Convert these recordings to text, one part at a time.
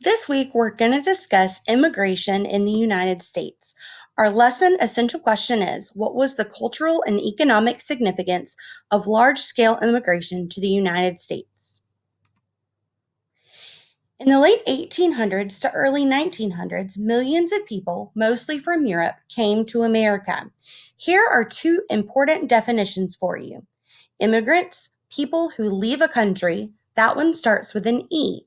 This week, we're going to discuss immigration in the United States. Our lesson essential question is: what was the cultural and economic significance of large scale immigration to the United States? In the late 1800s to early 1900s, millions of people, mostly from Europe, came to America. Here are two important definitions for you. Immigrants, people who leave a country, that one starts with an E.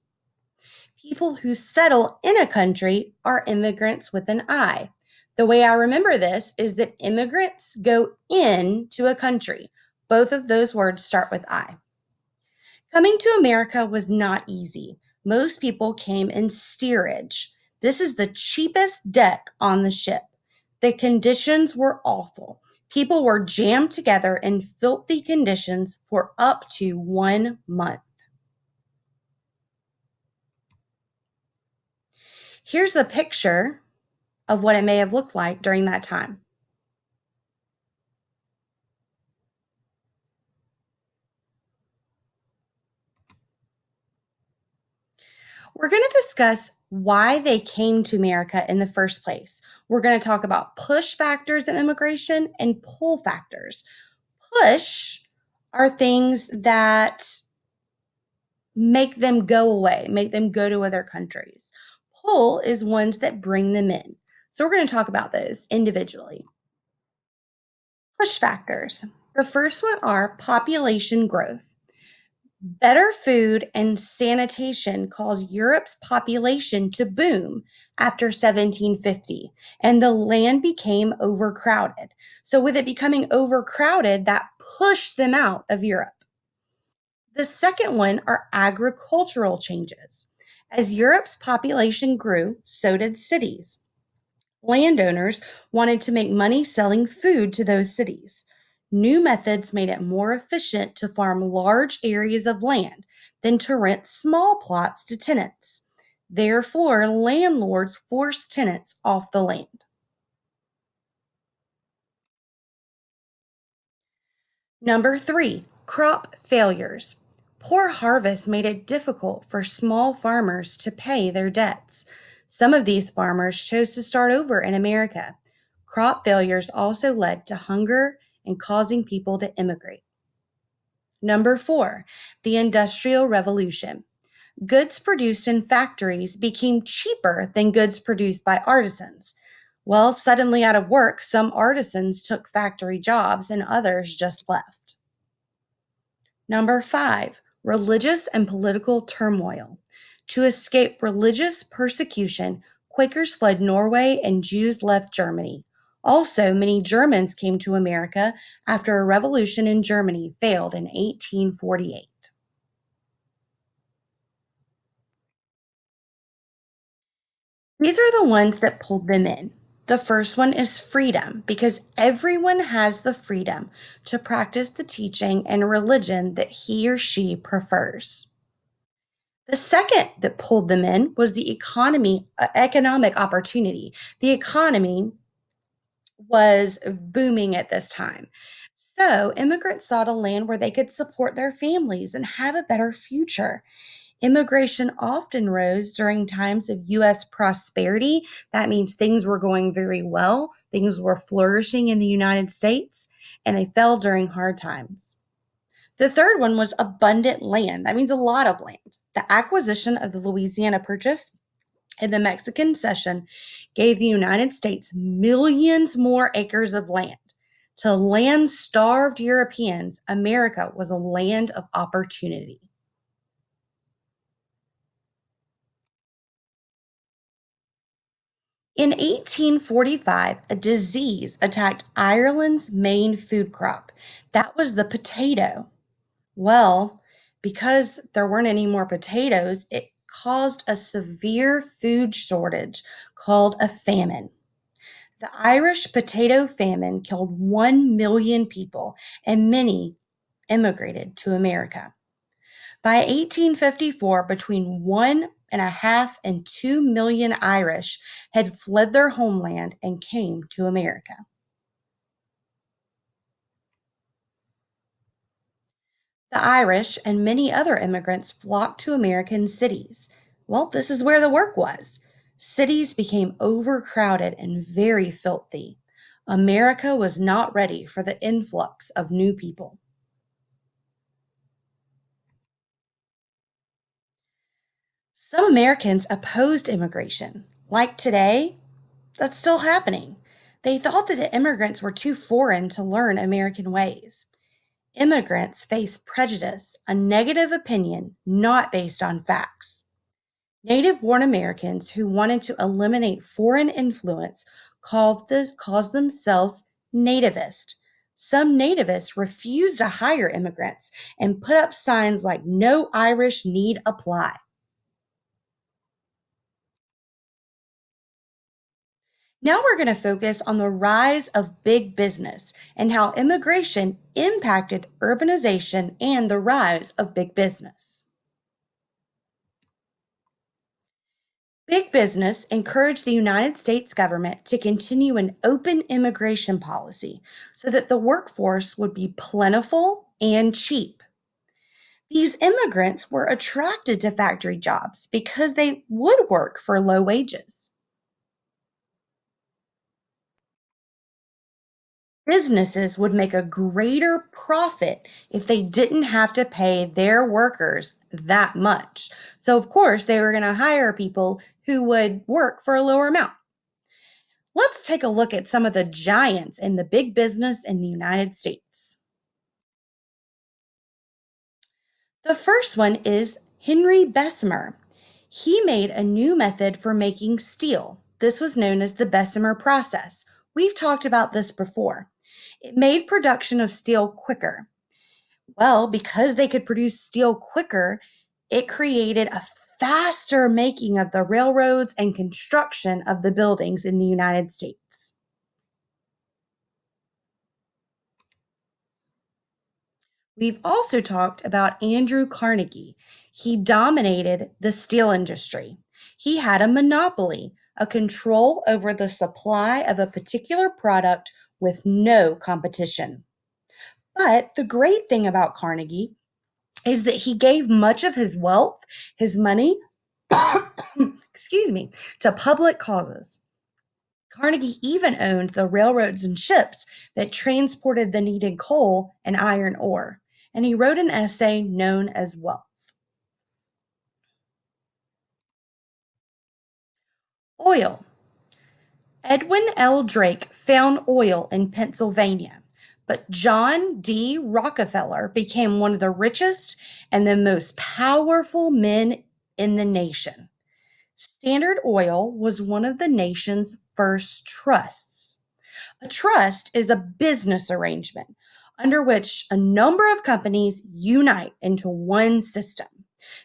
People who settle in a country are immigrants with an I. The way I remember this is that immigrants go into a country. Both of those words start with I. Coming to America was not easy. Most people came in steerage. This is the cheapest deck on the ship. The conditions were awful. People were jammed together in filthy conditions for up to 1 month. Here's a picture of what it may have looked like during that time. We're going to discuss why they came to America in the first place. We're going to talk about push factors of immigration and pull factors. Push are things that make them go away, make them go to other countries. Pull is ones that bring them in. So we're going to talk about those individually. Push factors. The first one are population growth. Better food and sanitation caused Europe's population to boom after 1750, and the land became overcrowded. So, with it becoming overcrowded, that pushed them out of Europe. The second one are agricultural changes. As Europe's population grew, so did cities. Landowners wanted to make money selling food to those cities. New methods made it more efficient to farm large areas of land than to rent small plots to tenants. Therefore, landlords forced tenants off the land. Number three, crop failures. Poor harvests made it difficult for small farmers to pay their debts. Some of these farmers chose to start over in America. Crop failures also led to hunger and causing people to immigrate. Number four, the Industrial Revolution. Goods produced in factories became cheaper than goods produced by artisans. Well, suddenly out of work, some artisans took factory jobs and others just left. Number five, religious and political turmoil. To escape religious persecution, Quakers fled Norway and Jews left Germany. Also, many Germans came to America after a revolution in Germany failed in 1848. These are the ones that pulled them in. The first one is freedom, because everyone has the freedom to practice the teaching and religion that he or she prefers. The second that pulled them in was the economic opportunity. The economy was booming at this time. So immigrants sought a land where they could support their families and have a better future. Immigration often rose during times of U.S. prosperity. That means things were going very well, things were flourishing in the United States, and they fell during hard times. The third one was abundant land. That means a lot of land. The acquisition of the Louisiana Purchase and the Mexican Cession gave the United States millions more acres of land. To land starved Europeans, America was a land of opportunity. In 1845, a disease attacked Ireland's main food crop. That was the potato. Well, because there weren't any more potatoes, it caused a severe food shortage called a famine. The Irish potato famine killed 1 million people, and many immigrated to America. By 1854, between 1.5 and 2 million Irish had fled their homeland and came to America. The Irish and many other immigrants flocked to American cities. Well, this is where the work was. Cities became overcrowded and very filthy. America was not ready for the influx of new people. Some Americans opposed immigration. Like today, that's still happening. They thought that the immigrants were too foreign to learn American ways. Immigrants face prejudice, a negative opinion not based on facts. Native born Americans who wanted to eliminate foreign influence caused themselves nativist. Some nativists refused to hire immigrants and put up signs like "No Irish need apply." Now we're going to focus on the rise of big business and how immigration impacted urbanization and the rise of big business. Big business encouraged the United States government to continue an open immigration policy so that the workforce would be plentiful and cheap. These immigrants were attracted to factory jobs because they would work for low wages. Businesses would make a greater profit if they didn't have to pay their workers that much. So, of course, they were going to hire people who would work for a lower amount. Let's take a look at some of the giants in the big business in the United States. The first one is Henry Bessemer. He made a new method for making steel. This was known as the Bessemer process. We've talked about this before. It made production of steel quicker. Well, because they could produce steel quicker, it created a faster making of the railroads and construction of the buildings in the United States. We've also talked about Andrew Carnegie. He dominated the steel industry. He had a monopoly, a control over the supply of a particular product with no competition. But the great thing about Carnegie is that he gave much of his wealth, his money, excuse me, to public causes. Carnegie even owned the railroads and ships that transported the needed coal and iron ore, and he wrote an essay known as Wealth. Oil. Edwin L. Drake found oil in Pennsylvania, but John D. Rockefeller became one of the richest and the most powerful men in the nation. Standard Oil was one of the nation's first trusts. A trust is a business arrangement under which a number of companies unite into one system.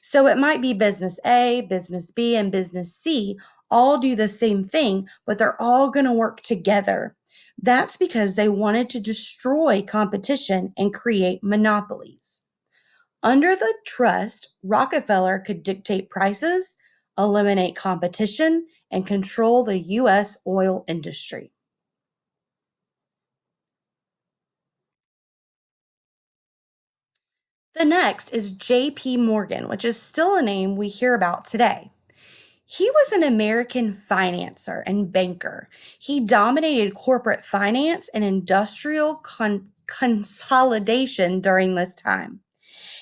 So it might be business A, business B, and business C all do the same thing, but they're all going to work together. That's because they wanted to destroy competition and create monopolies. Under the trust, Rockefeller could dictate prices, eliminate competition, and control the U.S. oil industry. The next is J.P. Morgan, which is still a name we hear about today. He was an American financier and banker. He dominated corporate finance and industrial consolidation during this time.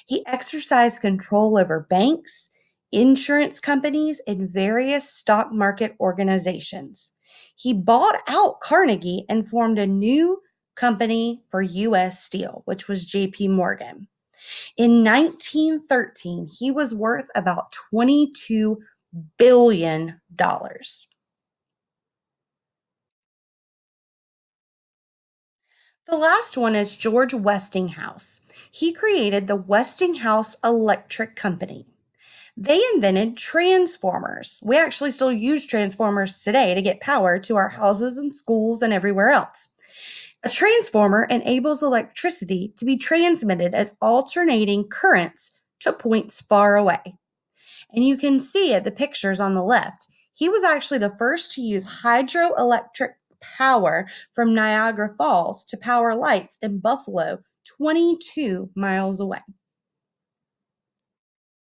He exercised control over banks, insurance companies, and various stock market organizations. He bought out Carnegie and formed a new company for U.S. Steel, which was J.P. Morgan. In 1913, he was worth about $22 billion. The last one is George Westinghouse. He created the Westinghouse Electric Company. They invented transformers. We actually still use transformers today to get power to our houses and schools and everywhere else. A transformer enables electricity to be transmitted as alternating currents to points far away. And you can see at the pictures on the left, he was actually the first to use hydroelectric power from Niagara Falls to power lights in Buffalo, 22 miles away.